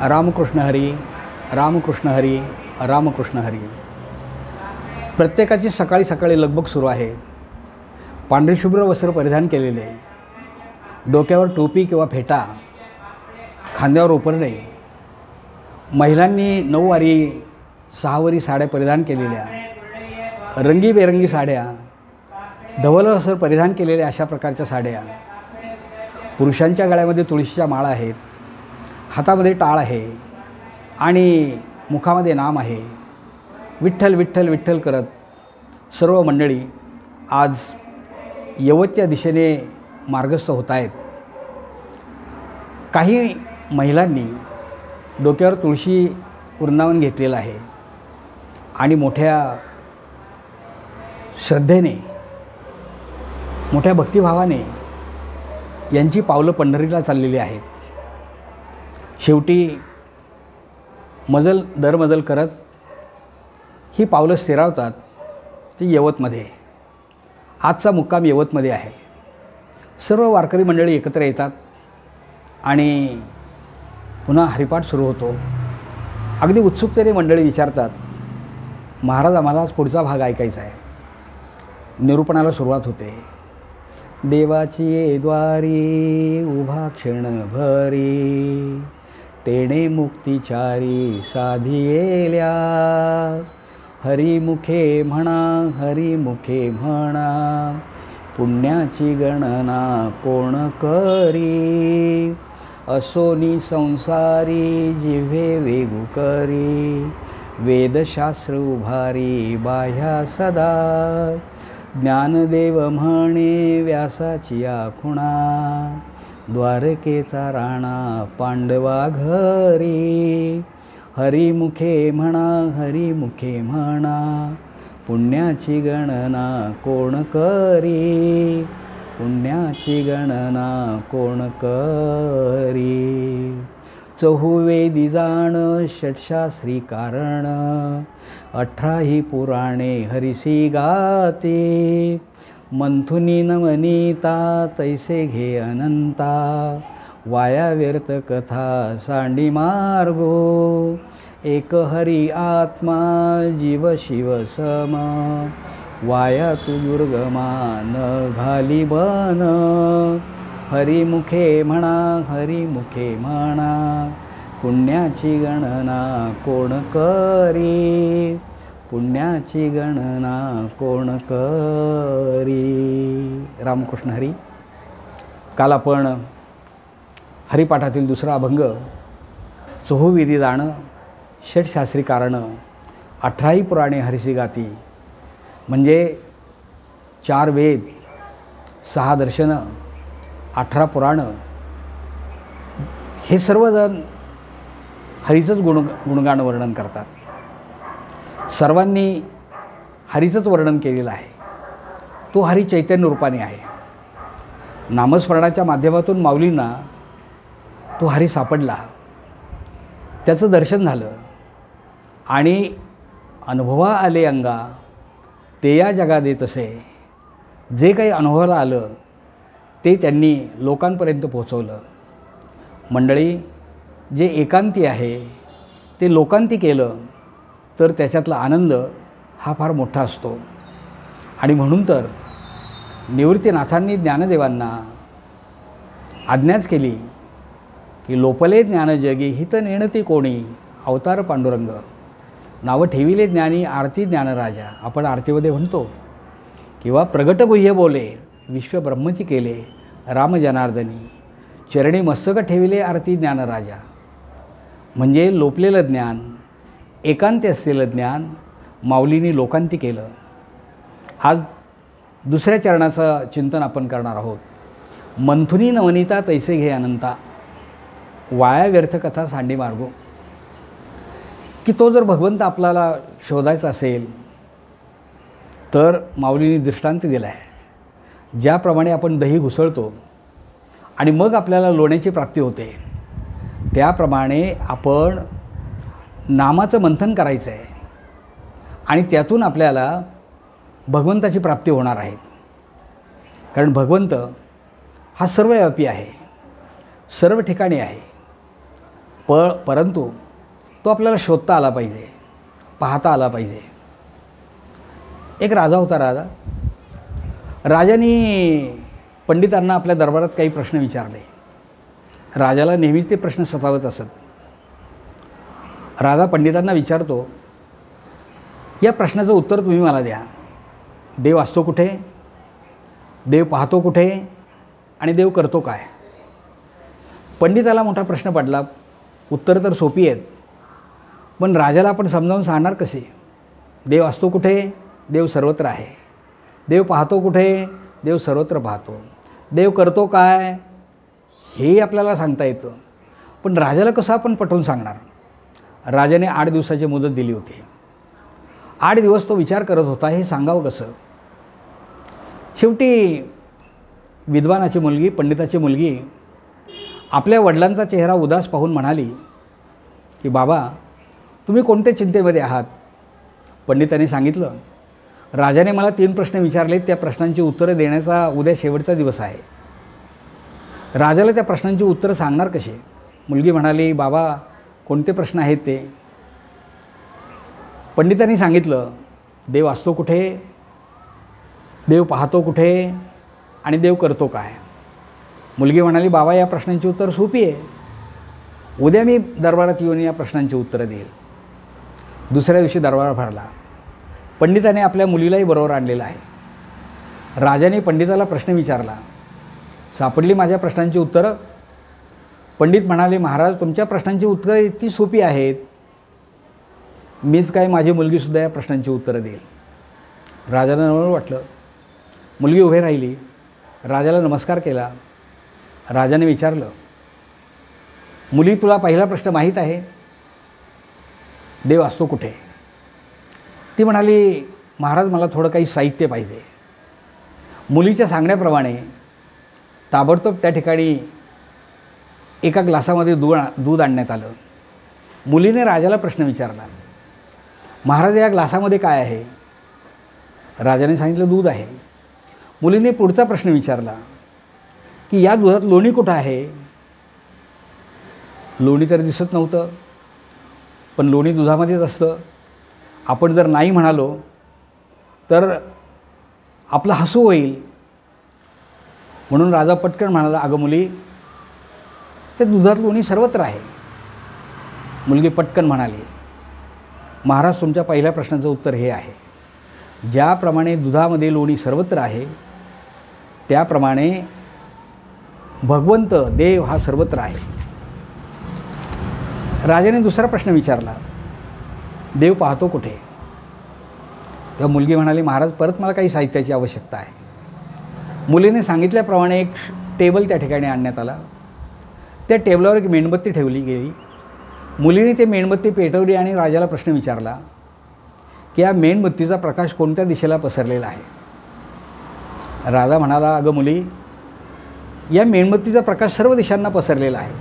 रामकृष्ण हरी, रामकृष्ण हरी, रामकृष्ण हरी. प्रत्येकाची सकाळी सकाळी लगबग सुरू आहे. पांढरे शुभ्र वस्त्र परिधान केलेले, डोक्यावर टोपी किंवा फेटा, खांद्यावर उपरणे, महिलांनी 9 वारी 6 वारी साड्या परिधान केलेल्या, रंगीबेरंगी साड्या, धवल वस्त्र परिधान केलेल्या अशा प्रकारच्या साड्या. पुरुषांच्या गळ्यामध्ये तुळशीच्या माळा आहेत, हातामध्ये टाळ आहे आणि मुखामध्ये नाम आहे. विठ्ठल विठ्ठल विठ्ठल करत सर्व मंडळी आज यवतच्या दिशेने मार्गस्थ होत आहेत. काही महिलांनी डोक्यावर तुळशी वृंदावन घेतलेलं आहे आणि मोठ्या श्रद्धेने, मोठ्या भक्तिभावाने यांची पावलं पंढरीला चाललेली आहेत. शेवटी मजल दरमजल करत ही पावलं स्थिरावतात ती यवतमध्ये. आजचा मुक्काम यवतमध्ये आहे. सर्व वारकरी मंडळी एकत्र येतात आणि पुन्हा हरिपाठ सुरू होतो. अगदी उत्सुकतेने मंडळी विचारतात, महाराज आम्हाला आज पुढचा भाग ऐकायचा आहे. निरूपणाला सुरुवात होते. देवाची ये द्वारी उभा क्षण भरी, तेणे मुक्तिचारी साधियेल्या. हरिमुखे म्हणा, हरिमुखे म्हणा, पुण्याची गणना कोण करी. असोनी संसारी जिव्हे वेगू करी, वेदशास्त्र उभारी बाह्या सदा. ज्ञानदेव म्हणे व्यासाची आखुणा, द्वारकेचा राणा पांडवा घरी. हरिमुखे म्हणा, हरिमुखे म्हणा, पुण्याची गणना कोण करी. पुण्याची गणना कोण करी. चहुवेदी जाण षटशास्त्री कारण, 18 पुराणे हरिसी गाते. मंथुनी नवनीता तैसे घे अनंता, वाया व्यर्थ कथा सांडी मार्गो. एक हरी आत्मा जीव शिव सम, वाया तू दुर्गमा न घाली बन. हरिमुखे म्हणा, हरिमुखे म्हणा, पुण्याची गणना कोण करी. पुण्याची गणना कोण करी. रामकृष्ण हरी. काल आपण हरिपाठातील दुसरा अभंग, चहुविधी जाणं षटशास्त्री कारण, 18 पुराणे हरिसी गाती, म्हणजे 4 वेद, 6 दर्शनं, 18 पुराणं, हे सर्वजण हरीचंच गुणगान वर्णन करतात. सर्वांनी हरीचंच वर्णन केलेलं आहे. तो हरी चैतन्य रूपाने आहे. नामस्मरणाच्या माध्यमातून माऊलींना तो हरी सापडला, त्याचं दर्शन झालं आणि अनुभवा आले अंगा, ते या जगा देत असे. जे काही अनुभवाला आलं ते त्यांनी लोकांपर्यंत पोहोचवलं. मंडळी, जे एकांती आहे ते लोकांती केलं तर त्याच्यातला आनंद हा फार मोठा असतो. आणि म्हणून तर निवृत्तीनाथांनी ज्ञानदेवांना आज्ञाच केली की लोपले ज्ञान जगी हित नेणती कोणी. अवतार पांडुरंग नावं ठेविले ज्ञानी आरती ज्ञानराजा. आपण आरतीमध्ये म्हणतो किंवा प्रगट गुह्य बोले विश्व ब्रह्मची केले राम जनार्दनी. चरणी मस्तक ठेविले आरती ज्ञानराजा. म्हणजे लोपलेलं ज्ञान, एकांती असलेलं ज्ञान माऊलींनी लोकांती केलं. आज दुसऱ्या चरणाचं चिंतन आपण करणार आहोत. मंथुनी नवनीता तैसे घे अनंता, वाया व्यर्थ कथा सांडी मार्गो. की तो जर भगवंत आपल्याला शोधायचा असेल तर माऊलींनी दृष्टांत दिला आहे. ज्याप्रमाणे आपण दही घुसळतो आणि मग आपल्याला लोण्याची प्राप्ती होते, त्याप्रमाणे आपण नामाचं मंथन करायचं आहे आणि त्यातून आपल्याला भगवंताची प्राप्ती होणार आहे. कारण भगवंत हा सर्वव्यापी आहे, सर्व ठिकाणी आहे. परंतु तो आपल्याला शोधता आला पाहिजे, पाहता आला पाहिजे. एक राजा होता. राजाने पंडितांना आपल्या दरबारात काही प्रश्न विचारले. राजाला नेहमीच ते प्रश्न सतावत असत. राजा पंडितांना विचारतो, या प्रश्नाचं उत्तर तुम्ही मला द्या. देव असतो कुठे, देव पाहतो कुठे आणि देव करतो काय. पंडिताला मोठा प्रश्न पडला. उत्तरं तर सोपी आहेत, पण राजाला आपण समजावून सांगणार कसे. देव असतो कुठे, देव सर्वत्र आहे. देव पाहतो कुठे, देव सर्वत्र पाहतो. देव करतो काय हे आपल्याला सांगता येतं, पण राजाला कसं आपण पटवून सांगणार. राजाने 8 दिवसाची मुदत दिली होती. 8 दिवस तो विचार करत होता, हे सांगावं कसं. शेवटी विद्वानाची मुलगी, पंडिताची मुलगी आपल्या वडिलांचा चेहरा उदास पाहून म्हणाली की बाबा, तुम्ही कोणत्या चिंतेमध्ये आहात. पंडितांनी सांगितलं, राजाने मला 3 प्रश्न विचारले, त्या प्रश्नांची उत्तरं देण्याचा उद्या शेवटचा दिवस आहे. राजाला त्या प्रश्नांची उत्तरं सांगणार कशी. मुलगी म्हणाली, बाबा कोणते प्रश्न आहेत ते. पंडितांनी सांगितलं, देव असतो कुठे, देव पाहतो कुठे आणि देव करतो काय. मुलगी म्हणाली, बाबा या प्रश्नांची उत्तर सोपी आहे. उद्या मी दरबारात येऊन या प्रश्नांची उत्तरं देईल. दुसऱ्या दिवशी दरबार भरला. पंडिताने आपल्या मुलीलाही बरोबर आणलेलं आहे. राजाने पंडिताला प्रश्न विचारला, सापडली माझ्या प्रश्नांची उत्तरं. पंडित म्हणाले, महाराज तुमच्या प्रश्नांची उत्तरं इतकी सोपी आहेत, मीच काय माझी मुलगीसुद्धा या प्रश्नांची उत्तरं देईल. राजाला नवल वाटलं. मुलगी उभी राहिली, राजाला नमस्कार केला. राजाने विचारलं, मुली तुला पहिला प्रश्न माहीत आहे, देव असतो कुठे. ती म्हणाली, महाराज मला थोडं काही साहित्य पाहिजे. मुलीच्या सांगण्याप्रमाणे ताबडतोब त्या ठिकाणी एका ग्लासामध्ये दूध आणण्यात आलं. मुलीने राजाला प्रश्न विचारला, महाराज या ग्लासामध्ये काय आहे. राजाने सांगितलं, दूध आहे. मुलीने पुढचा प्रश्न विचारला की या दुधात लोणी कुठं आहे. लोणी तर दिसत नव्हतं, पण लोणी दुधामध्येच असतं. आपण जर नाही म्हणालो तर आपलं हसू होईल. म्हणून राजा पटकन म्हणाला, अगं मुली, ते दुधात लोणी सर्वत्र आहे. मुलगी पटकन म्हणाली, महाराज तुमच्या पहिल्या प्रश्नाचं उत्तर हे आहे. ज्याप्रमाणे दुधामध्ये लोणी सर्वत्र आहे, त्याप्रमाणे भगवंत देव हा सर्वत्र आहे. राजाने दुसरा प्रश्न विचारला, देव पाहतो कुठे. तेव्हा मुलगी म्हणाली, महाराज परत मला काही साहित्याची आवश्यकता आहे. मुलीने सांगितल्याप्रमाणे एक टेबल त्या ठिकाणी आणण्यात आला. त्या टेबलावर एक मेणबत्ती ठेवली गेली. मुलीने ते मेणबत्ती पेटवली आणि राजाला प्रश्न विचारला की या मेणबत्तीचा प्रकाश कोणत्या दिशेला पसरलेला आहे. राजा म्हणाला, अगं मुली, या मेणबत्तीचा प्रकाश सर्व दिशांना पसरलेला आहे.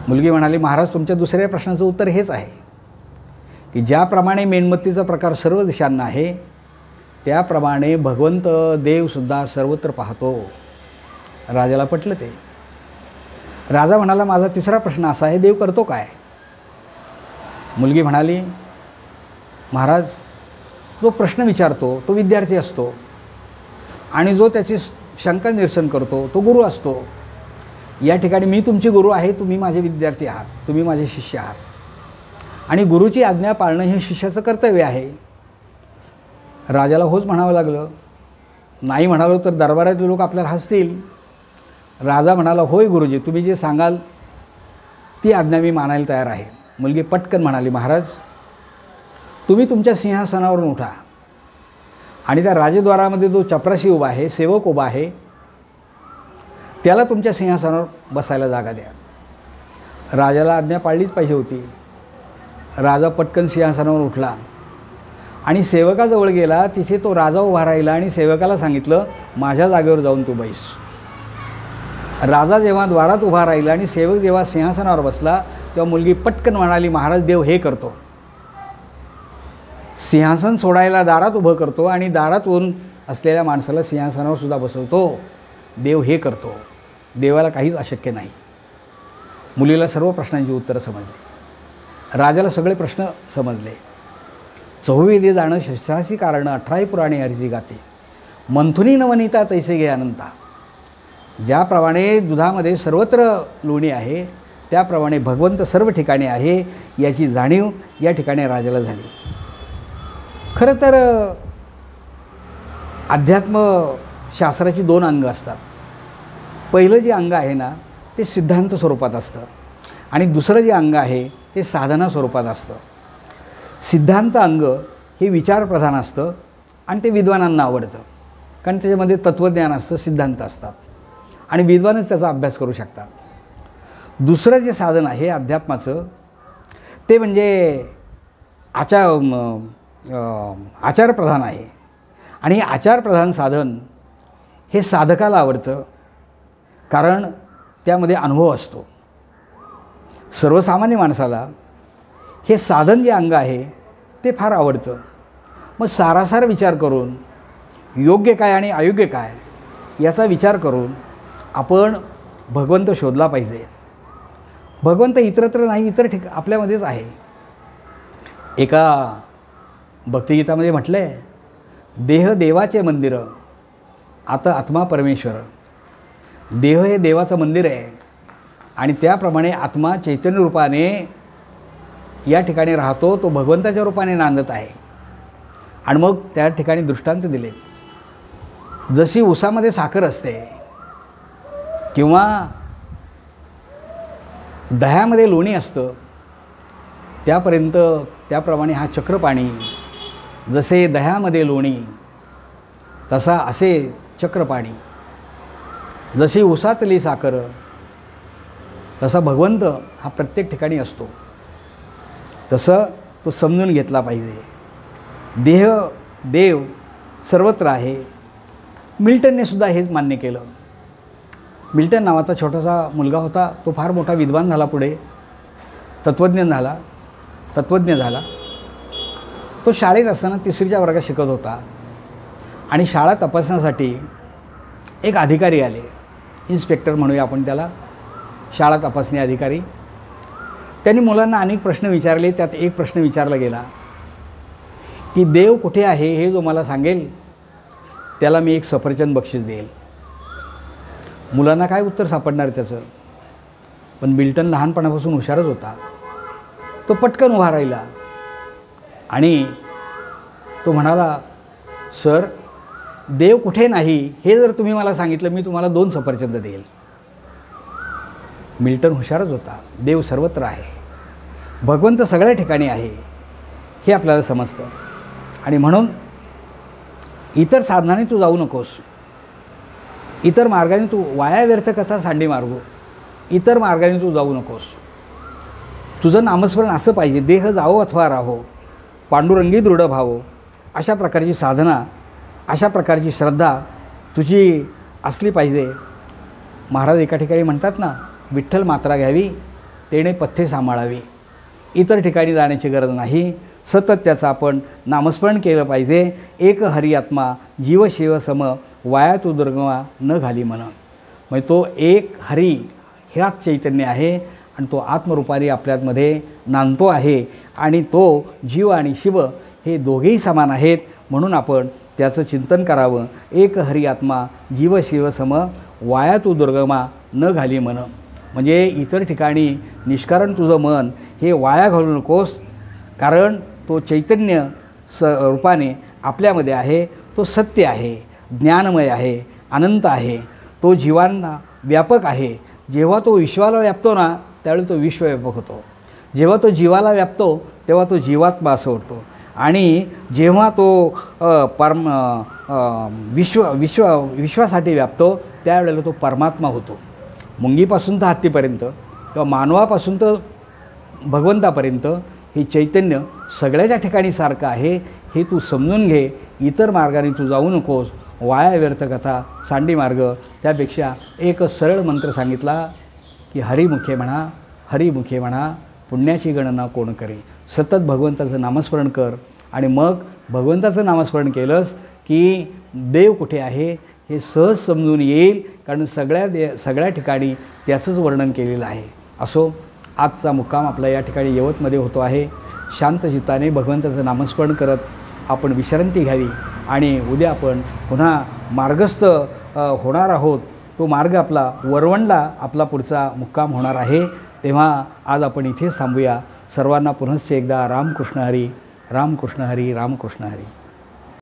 मुलगी म्हणाली, महाराज तुमच्या दुसऱ्या प्रश्नाचं उत्तर हेच आहे की ज्याप्रमाणे मेणबत्तीचा प्रकाश सर्व दिशांना आहे, त्याप्रमाणे भगवंत देवसुद्धा सर्वत्र पाहतो. राजाला पटलं ते. राजा म्हणाला, माझा तिसरा प्रश्न असा आहे, देव करतो काय. मुलगी म्हणाली, महाराज जो प्रश्न विचारतो तो विद्यार्थी असतो आणि जो त्याची शंका निरसन करतो तो गुरु असतो. या ठिकाणी मी तुमची गुरु आहे, तुम्ही माझे विद्यार्थी आहात, तुम्ही माझे शिष्य आहात आणि गुरुची आज्ञा पाळणं हे शिष्याचं कर्तव्य आहे. राजाला होच म्हणावं लागलं. नाही म्हणालो तर दरबारातले लोक आपल्याला हसतील. राजा म्हणाला, होय गुरुजी, तुम्ही जे सांगाल ती आज्ञा मी मानायला तयार आहे. मुलगी पटकन म्हणाली, महाराज तुम्ही तुमच्या सिंहासनावरून उठा आणि त्या राजद्वारामध्ये जो चपराशी उभा आहे, सेवक उभा आहे, त्याला तुमच्या सिंहासनावर बसायला जागा द्या. राजाला आज्ञा पाळलीच पाहिजे होती. राजा पटकन सिंहासनावर उठला आणि सेवकाजवळ गेला. तिथे तो राजा उभा राहिला आणि सेवकाला सांगितलं, माझ्या जागेवर जाऊन तू बैस. राजा जेव्हा द्वारात उभा राहिला आणि सेवक जेव्हा सिंहासनावर बसला, तेव्हा मुलगी पटकन म्हणाली, महाराज देव हे करतो. सिंहासन सोडायला दारात उभं करतो आणि दारातून असलेल्या माणसाला सिंहासनावर सुद्धा बसवतो. देव हे करतो. देवाला काहीच अशक्य नाही. मुलीला सर्व प्रश्नांची उत्तरं समजली, राजाला सगळे प्रश्न समजले. 24 जाणं शस्त्रासी कारण 18 पुराणे हरिची गाते, मंथुनी नवनीता तैसे घे अनंता. ज्याप्रमाणे दुधामध्ये सर्वत्र लोणी आहे त्याप्रमाणे भगवंत सर्व ठिकाणी आहे याची जाणीव या ठिकाणी राजाला झाली. खरं तर अध्यात्मशास्त्राची 2 अंग असतात. पहिलं जे अंग आहे ना ते सिद्धांत स्वरूपात असतं आणि दुसरं जे अंग आहे ते साधना स्वरूपात असतं. सिद्धांत अंग हे विचारप्रधान असतं आणि ते विद्वानांना आवडतं, कारण त्याच्यामध्ये तत्त्वज्ञान असतं, सिद्धांत असतात आणि विद्वानच त्याचा अभ्यास करू शकतात. दुसरं जे साधन आहे अध्यात्माचं ते म्हणजे आचारप्रधान आहे आणि हे आचारप्रधान साधन हे साधकाला आवडतं, कारण त्यामध्ये अनुभव असतो. सर्वसामान्य माणसाला हे साधन जे अंग आहे ते फार आवडतं. मग सारासार विचार करून योग्य काय आणि अयोग्य काय याचा विचार करून आपण भगवंत शोधला पाहिजे. भगवंत इतरत्र नाही, इतर आपल्यामध्येच आहे. एका भक्तिगीतामध्ये म्हटलं आहे, देह देवाचे मंदिर, आता आत्मा परमेश्वर. देह हे देवाचं मंदिर आहे आणि त्याप्रमाणे आत्मा चैतन्य रूपाने या ठिकाणी राहतो, तो भगवंताच्या रूपाने नांदत आहे. आणि मग त्या ठिकाणी दृष्टांत दिले, जशी उसामध्ये साखर असते किंवा दह्यामध्ये लोणी असतं त्याप्रमाणे हा चक्रपाणी, जसे दह्यामध्ये लोणी तसा असे चक्रपाणी, जशी उसातली साखर तसा भगवंत हा प्रत्येक ठिकाणी असतो. तसं तो समजून घेतला पाहिजे. देव सर्वत्र आहे. मिल्टनने सुद्धा हेच मान्य केलं. मिल्टन नावाचा छोटासा मुलगा होता, तो फार मोठा विद्वान झाला, पुढे तत्त्वज्ञ झाला. तो शाळेत असताना 3रीच्या वर्गात शिकत होता आणि शाळा तपासण्यासाठी एक अधिकारी आले, इन्स्पेक्टर म्हणूया आपण त्याला, शाळा तपासणी अधिकारी. त्यांनी मुलांना अनेक प्रश्न विचारले. त्यात एक प्रश्न विचारला गेला की देव कुठे आहे हे जो मला सांगेल त्याला मी एक सफरचंद बक्षीस देईल. मुलांना काय उत्तर सापडणार त्याचं, पण मिल्टन लहानपणापासून हुशारच होता. तो पटकन उभा राहिला आणि तो म्हणाला, सर, देव कुठे नाही हे जर तुम्ही मला सांगितलं मी तुम्हाला 2 सफरचंद देईल. मिल्टन हुशारच होता. देव सर्वत्र आहे, भगवंत सगळ्या ठिकाणी आहे हे आपल्याला समजतं. आणि म्हणून इतर साधनाने तू जाऊ नकोस, इतर मार्गाने तू वाया व्यर्थ कथा सांडी मार्गो, इतर मार्गाने तू जाऊ नकोस. तुझं नामस्मरण असं पाहिजे, देह जावो अथवा राहो, पांडुरंगी दृढ भावो. अशा प्रकारची साधना, अशा प्रकारची श्रद्धा तुझी असली पाहिजे. महाराज एका ठिकाणी म्हणतात ना, विठ्ठल मात्रा घ्यावी तेणे पथ्ये सांभाळावी. इतर ठिकाणी जाण्याची गरज नाही, सतत त्याचं आपण नामस्मरण केलं पाहिजे. एक हरी आत्मा जीव शिव सम, वाया तू दुर्गमा न घाली मन. म्हणजे तो एक हरी ह्याच चैतन्य आहे आणि तो आत्मरूपाने आपल्यामध्ये नांदतो आहे आणि तो जीव आणि शिव हे दोघेही समान आहेत. म्हणून आपण त्याचं चिंतन करावं. एक हरी आत्मा जीव शिव सम, वाया तू दुर्गमा न घाली मन. म्हणजे इतर ठिकाणी निष्कारण तुझं मन हे वाया घालू नकोस, कारण तो चैतन्य रूपाने आपल्यामध्ये आहे. तो सत्य आहे, ज्ञानमय आहे, अनंत आहे. तो जीवांना व्यापक आहे. जेव्हा तो विश्वाला व्यापतो ना त्यावेळी तो विश्वव्यापक होतो. जेव्हा तो जीवाला व्यापतो तेव्हा तो जीवात्मा असं होतो. आणि जेव्हा तो विश्वासाठी व्यापतो त्यावेळेला तो परमात्मा होतो. मुंगीपासून तर हत्तीपर्यंत किंवा मानवापासून तर भगवंतापर्यंत हे चैतन्य सगळ्याच्या ठिकाणी सारखं आहे हे तू समजून घे. इतर मार्गाने तू जाऊ नकोस. वाया व्यर्थ कथा सांडी मार्ग. त्यापेक्षा एक सरळ मंत्र सांगितला की हरिमुखे म्हणा, हरिमुखे म्हणा, पुण्याची गणना कोण करे. सतत भगवंताचं नामस्मरण कर आणि मग भगवंताचं नामस्मरण केलंस की देव कुठे आहे हे सहज समजून येईल, कारण सगळ्या ठिकाणी त्याचंच वर्णन केलेलं आहे. असो, आजचा मुक्काम आपला या ठिकाणी यवतमध्ये होतो आहे. शांत चित्ताने भगवंताचं नामस्मरण करत आपण विश्रांती घ्यावी आणि उद्या आपण पुन्हा मार्गस्थ होणार आहोत. तो मार्ग आपला वरवणला आपला पुढचा मुक्काम होणार आहे. तेव्हा आज आपण इथेच थांबूया. सर्वांना पुनश्च एकदा रामकृष्ण हरी, रामकृष्ण हरी, रामकृष्ण हरी.